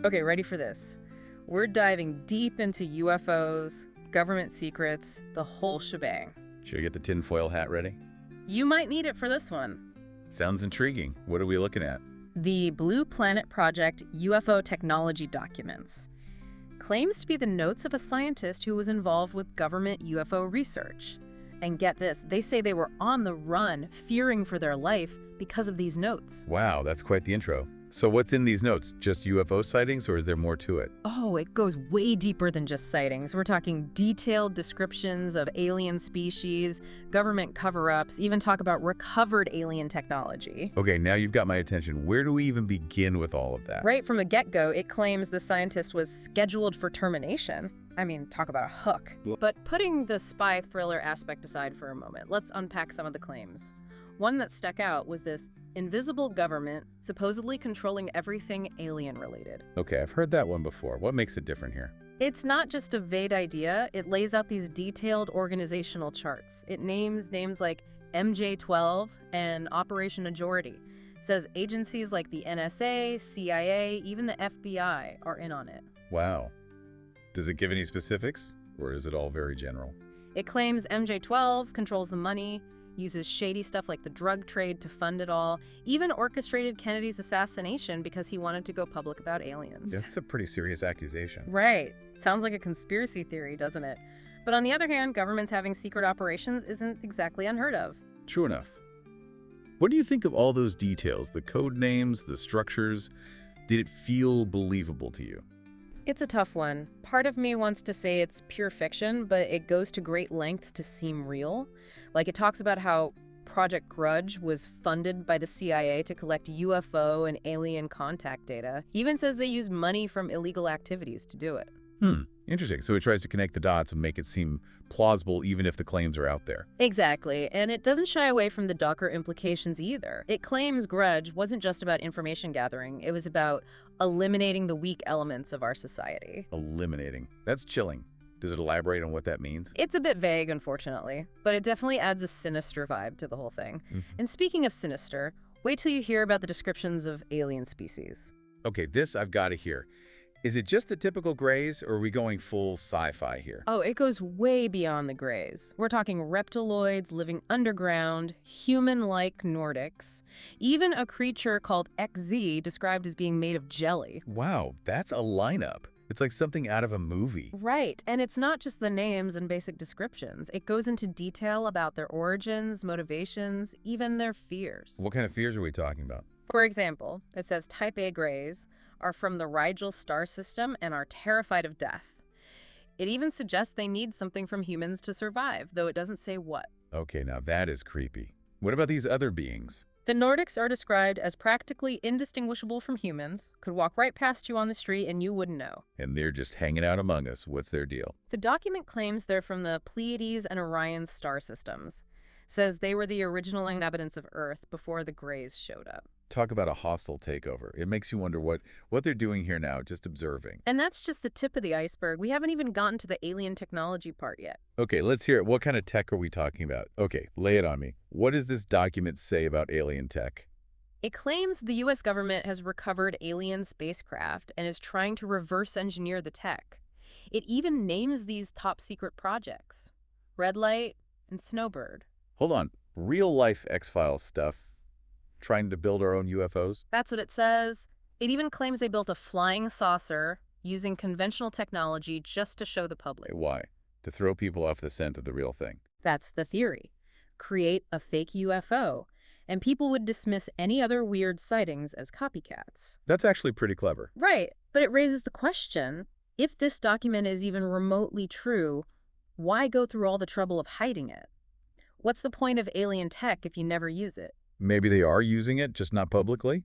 Okay, ready for this? We're diving deep into UFOs, government secrets, the whole shebang. Should I get the tinfoil hat ready? You might need it for this one. Sounds intriguing. What are we looking at? The Blue Planet Project UFO Technology documents. Claims to be the notes of a scientist who was involved with government UFO research. And get this, they say they were on the run, fearing for their life because of these notes. Wow, that's quite the intro. So what's in these notes? Just UFO sightings, or is there more to it? Oh, it goes way deeper than just sightings. We're talking detailed descriptions of alien species, government cover-ups, even talk about recovered alien technology. Okay, now you've got my attention. Where do we even begin with all of that? Right from the get-go, it claims the scientist was scheduled for termination. I mean, talk about a hook. But putting the spy thriller aspect aside for a moment, let's unpack some of the claims. One that stuck out was this invisible government supposedly controlling everything alien-related. Okay, I've heard that one before. What makes it different here? It's not just a vague idea, it lays out these detailed organizational charts. It names names like MJ-12 and Operation Majority. Says agencies like the NSA, CIA, even the FBI are in on it. Wow. Does it give any specifics, or is it all very general? It claims MJ-12 controls the money, uses shady stuff like the drug trade to fund it all, even orchestrated Kennedy's assassination because he wanted to go public about aliens. That's a pretty serious accusation. Right. Sounds like a conspiracy theory, doesn't it? But on the other hand, governments having secret operations isn't exactly unheard of. True enough. What do you think of all those details, the code names, the structures? Did it feel believable to you? It's a tough one. Part of me wants to say it's pure fiction, but it goes to great lengths to seem real. Like it talks about how Project Grudge was funded by the CIA to collect UFO and alien contact data. He even says they use money from illegal activities to do it. Interesting. So it tries to connect the dots and make it seem plausible even if the claims are out there. Exactly, and it doesn't shy away from the darker implications either. It claims Grudge wasn't just about information gathering, it was about eliminating the weak elements of our society. Eliminating. That's chilling. Does it elaborate on what that means? It's a bit vague, unfortunately, but it definitely adds a sinister vibe to the whole thing. And speaking of sinister, wait till you hear about the descriptions of alien species. Okay, this I've got to hear. Is it just the typical grays, or are we going full sci-fi here? Oh, it goes way beyond the grays. We're talking reptiloids living underground, human-like Nordics, even a creature called XZ described as being made of jelly. Wow, that's a lineup. It's like something out of a movie. Right, and it's not just the names and basic descriptions. It goes into detail about their origins, motivations, even their fears. What kind of fears are we talking about? For example, it says Type A Greys are from the Rigel star system and are terrified of death. It even suggests they need something from humans to survive, though it doesn't say what. Okay, now that is creepy. What about these other beings? The Nordics are described as practically indistinguishable from humans, could walk right past you on the street and you wouldn't know. And they're just hanging out among us. What's their deal? The document claims they're from the Pleiades and Orion star systems. Says they were the original inhabitants of Earth before the Greys showed up. Talk about a hostile takeover. It makes you wonder what they're doing here now, just observing. And that's just the tip of the iceberg. We haven't even gotten to the alien technology part yet. Okay, let's hear it. What kind of tech are we talking about? Okay, lay it on me. What does this document say about alien tech? It claims the U.S. government has recovered alien spacecraft and is trying to reverse engineer the tech. It even names these top secret projects, Red Light and Snowbird. Hold on. Real-life X-Files stuff. Trying to build our own UFOs? That's what it says. It even claims they built a flying saucer using conventional technology just to show the public. Why? To throw people off the scent of the real thing. That's the theory. Create a fake UFO, and people would dismiss any other weird sightings as copycats. That's actually pretty clever. Right, but it raises the question, if this document is even remotely true, why go through all the trouble of hiding it? What's the point of alien tech if you never use it? Maybe they are using it, just not publicly.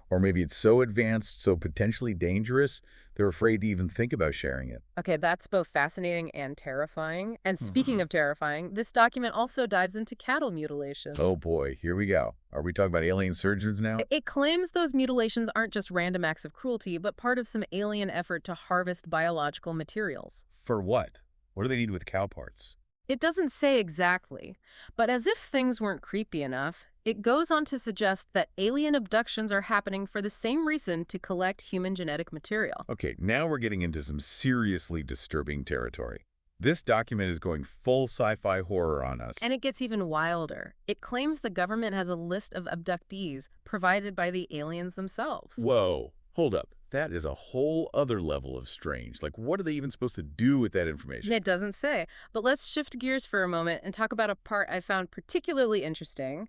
Or maybe it's so advanced, so potentially dangerous, they're afraid to even think about sharing it. Okay, that's both fascinating and terrifying. And speaking of terrifying, this document also dives into cattle mutilation. Oh boy, here we go. Are we talking about alien surgeons now? It claims those mutilations aren't just random acts of cruelty, but part of some alien effort to harvest biological materials. For what? What do they need with cow parts? It doesn't say exactly, but as if things weren't creepy enough, it goes on to suggest that alien abductions are happening for the same reason, to collect human genetic material. Okay, now we're getting into some seriously disturbing territory. This document is going full sci-fi horror on us. And it gets even wilder. It claims the government has a list of abductees provided by the aliens themselves. Whoa, hold up. That is a whole other level of strange. Like, what are they even supposed to do with that information? It doesn't say. But let's shift gears for a moment and talk about a part I found particularly interesting: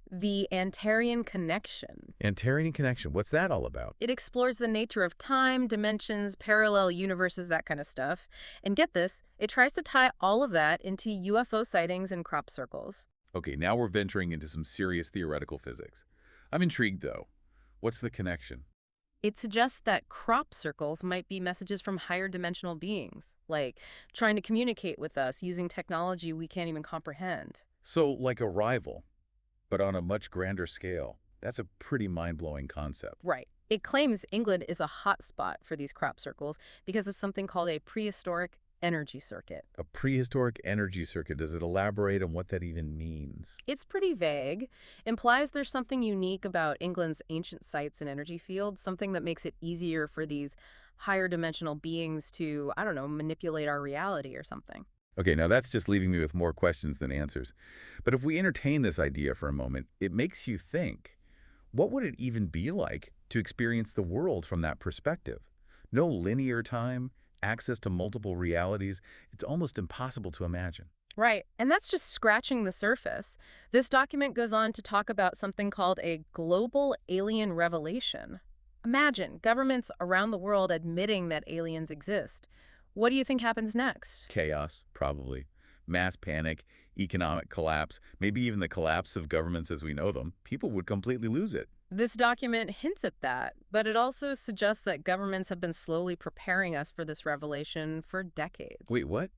the Antarian connection. Antarian connection, what's that all about? It explores the nature of time, dimensions, parallel universes, that kind of stuff. And get this, it tries to tie all of that into UFO sightings and crop circles. Okay, now we're venturing into some serious theoretical physics. I'm intrigued, though. What's the connection? It suggests that crop circles might be messages from higher dimensional beings, like trying to communicate with us using technology we can't even comprehend. So, like a rival, but on a much grander scale. That's a pretty mind-blowing concept. Right. It claims England is a hot spot for these crop circles because of something called a prehistoric energy circuit. A prehistoric energy circuit, does it elaborate on what that even means? It's pretty vague, implies there's something unique about England's ancient sites and energy fields, something that makes it easier for these higher dimensional beings to, I don't know, manipulate our reality or something. Okay, now that's just leaving me with more questions than answers. But if we entertain this idea for a moment, it makes you think, what would it even be like to experience the world from that perspective? No linear time, access to multiple realities. It's almost impossible to imagine. Right, and that's just scratching the surface. This document goes on to talk about something called a global alien revelation. Imagine governments around the world admitting that aliens exist. What do you think happens next? Chaos, probably. Mass panic, economic collapse, maybe even the collapse of governments as we know them. People would completely lose it. This document hints at that, but it also suggests that governments have been slowly preparing us for this revelation for decades. Wait, what?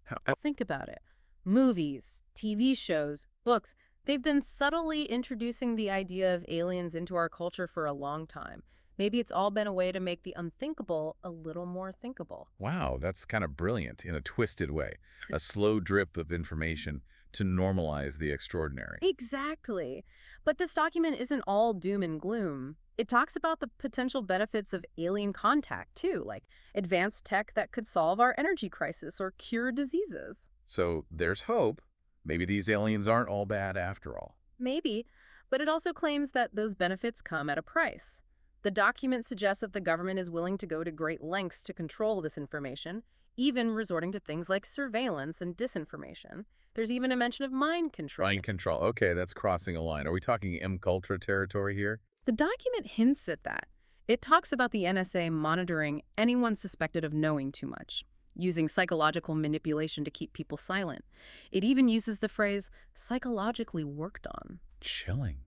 How? Think about it. Movies, TV shows, books, they've been subtly introducing the idea of aliens into our culture for a long time. Maybe it's all been a way to make the unthinkable a little more thinkable. Wow, that's kind of brilliant in a twisted way. A slow drip of information to normalize the extraordinary. Exactly. But this document isn't all doom and gloom. It talks about the potential benefits of alien contact, too, like advanced tech that could solve our energy crisis or cure diseases. So there's hope. Maybe these aliens aren't all bad after all. Maybe, but it also claims that those benefits come at a price. The document suggests that the government is willing to go to great lengths to control this information, even resorting to things like surveillance and disinformation. There's even a mention of mind control. Mind control. Okay, that's crossing a line. Are we talking M-Cultra territory here? The document hints at that. It talks about the NSA monitoring anyone suspected of knowing too much, using psychological manipulation to keep people silent. It even uses the phrase psychologically worked on. Chilling.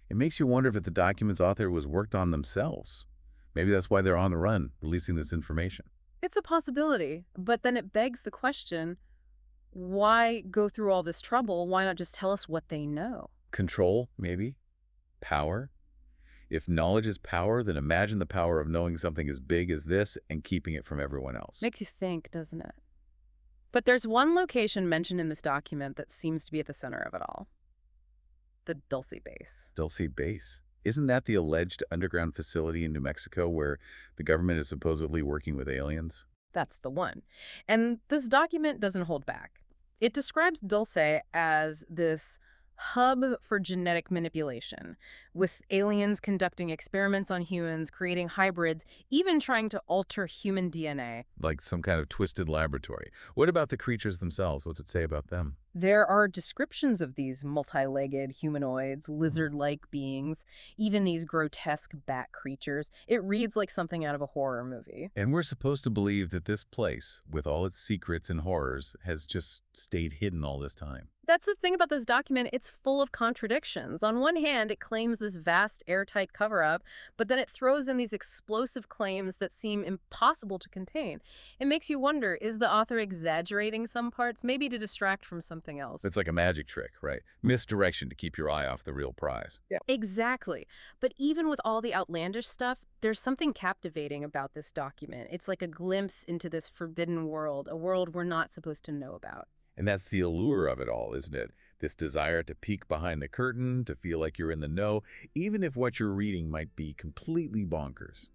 It makes you wonder if the document's author was worked on themselves. Maybe that's why they're on the run, releasing this information. It's a possibility, but then it begs the question, why go through all this trouble? Why not just tell us what they know? Control, maybe? Power? If knowledge is power, then imagine the power of knowing something as big as this and keeping it from everyone else. Makes you think, doesn't it? But there's one location mentioned in this document that seems to be at the center of it all: the Dulce base. Dulce Base. Isn't that the alleged underground facility in New Mexico where the government is supposedly working with aliens? That's the one. And this document doesn't hold back. It describes Dulce as this hub for genetic manipulation, with aliens conducting experiments on humans, creating hybrids, even trying to alter human DNA. Like some kind of twisted laboratory. What about the creatures themselves? What's it say about them? There are descriptions of these multi-legged humanoids, lizard-like beings, even these grotesque bat creatures. It reads like something out of a horror movie. And we're supposed to believe that this place, with all its secrets and horrors, has just stayed hidden all this time. That's the thing about this document. It's full of contradictions. On one hand, it claims this vast, airtight cover-up, but then it throws in these explosive claims that seem impossible to contain. It makes you wonder, is the author exaggerating some parts, maybe to distract from something else? It's like a magic trick, right? Misdirection to keep your eye off the real prize. Yeah. Exactly. But even with all the outlandish stuff, there's something captivating about this document. It's like a glimpse into this forbidden world, a world we're not supposed to know about. And that's the allure of it all, isn't it? This desire to peek behind the curtain, to feel like you're in the know, even if what you're reading might be completely bonkers.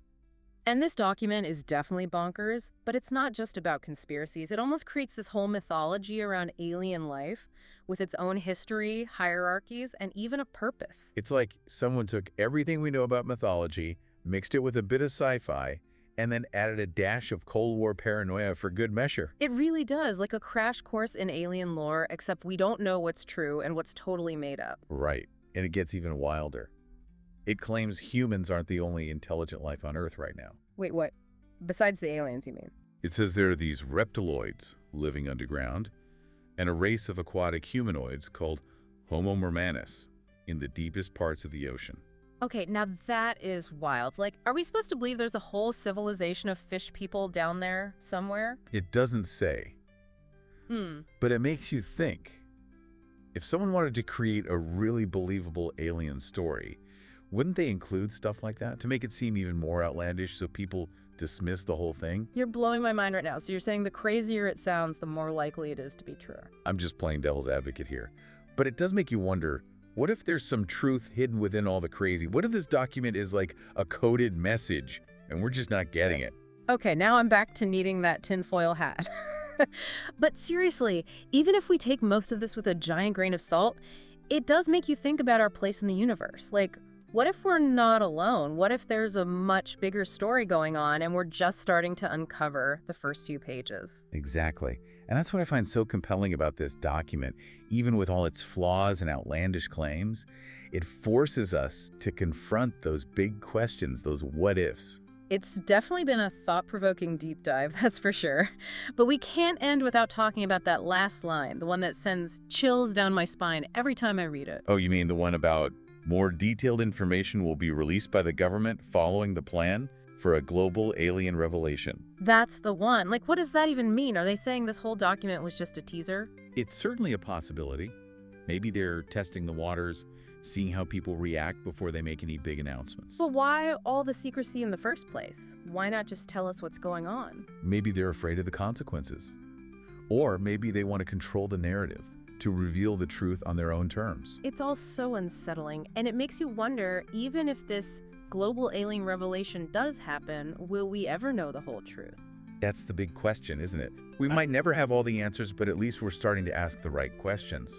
And this document is definitely bonkers, but it's not just about conspiracies. It almost creates this whole mythology around alien life with its own history, hierarchies, and even a purpose. It's like someone took everything we know about mythology, mixed it with a bit of sci-fi, and then added a dash of Cold War paranoia for good measure. It really does, like a crash course in alien lore, except we don't know what's true and what's totally made up. Right. And it gets even wilder. It claims humans aren't the only intelligent life on Earth right now. Wait, what? Besides the aliens, you mean? It says there are these reptiloids living underground and a race of aquatic humanoids called Homo mermanus in the deepest parts of the ocean. Okay, now that is wild. Like, are we supposed to believe there's a whole civilization of fish people down there somewhere? It doesn't say, but it makes you think. If someone wanted to create a really believable alien story, wouldn't they include stuff like that to make it seem even more outlandish so people dismiss the whole thing? You're blowing my mind right now. So you're saying the crazier it sounds, the more likely it is to be true. I'm just playing devil's advocate here. But it does make you wonder, what if there's some truth hidden within all the crazy? What if this document is like a coded message and we're just not getting it? Okay, now I'm back to needing that tinfoil hat. But seriously, even if we take most of this with a giant grain of salt, it does make you think about our place in the universe. Like, what if we're not alone? What if there's a much bigger story going on and we're just starting to uncover the first few pages? Exactly. And that's what I find so compelling about this document. Even with all its flaws and outlandish claims, it forces us to confront those big questions, those what-ifs. It's definitely been a thought-provoking deep dive, that's for sure. But we can't end without talking about that last line, the one that sends chills down my spine every time I read it. Oh, you mean the one about more detailed information will be released by the government following the plan for a global alien revelation? That's the one. Like, what does that even mean? Are they saying this whole document was just a teaser? It's certainly a possibility. Maybe they're testing the waters, seeing how people react before they make any big announcements. But why all the secrecy in the first place? Why not just tell us what's going on? Maybe they're afraid of the consequences. Or maybe they want to control the narrative, to reveal the truth on their own terms. It's all so unsettling, and it makes you wonder, even if this global alien revelation does happen, will we ever know the whole truth? That's the big question, isn't it? We might never have all the answers, but at least we're starting to ask the right questions.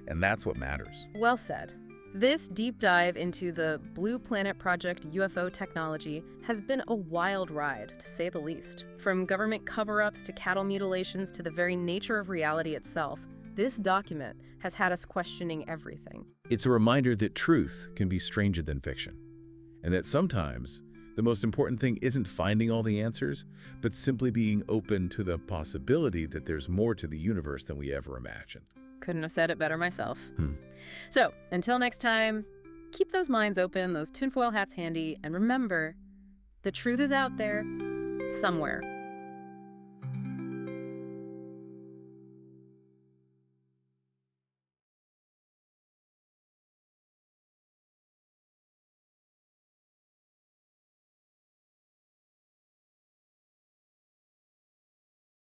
And that's what matters. Well said. This deep dive into the Planet Project UFO Technology has been a wild ride, to say the least. From government cover-ups to cattle mutilations to the very nature of reality itself, this document has had us questioning everything. It's a reminder that truth can be stranger than fiction, and that sometimes the most important thing isn't finding all the answers, but simply being open to the possibility that there's more to the universe than we ever imagined. Couldn't have said it better myself. So, until next time, keep those minds open, those tinfoil hats handy, and remember, the truth is out there, somewhere.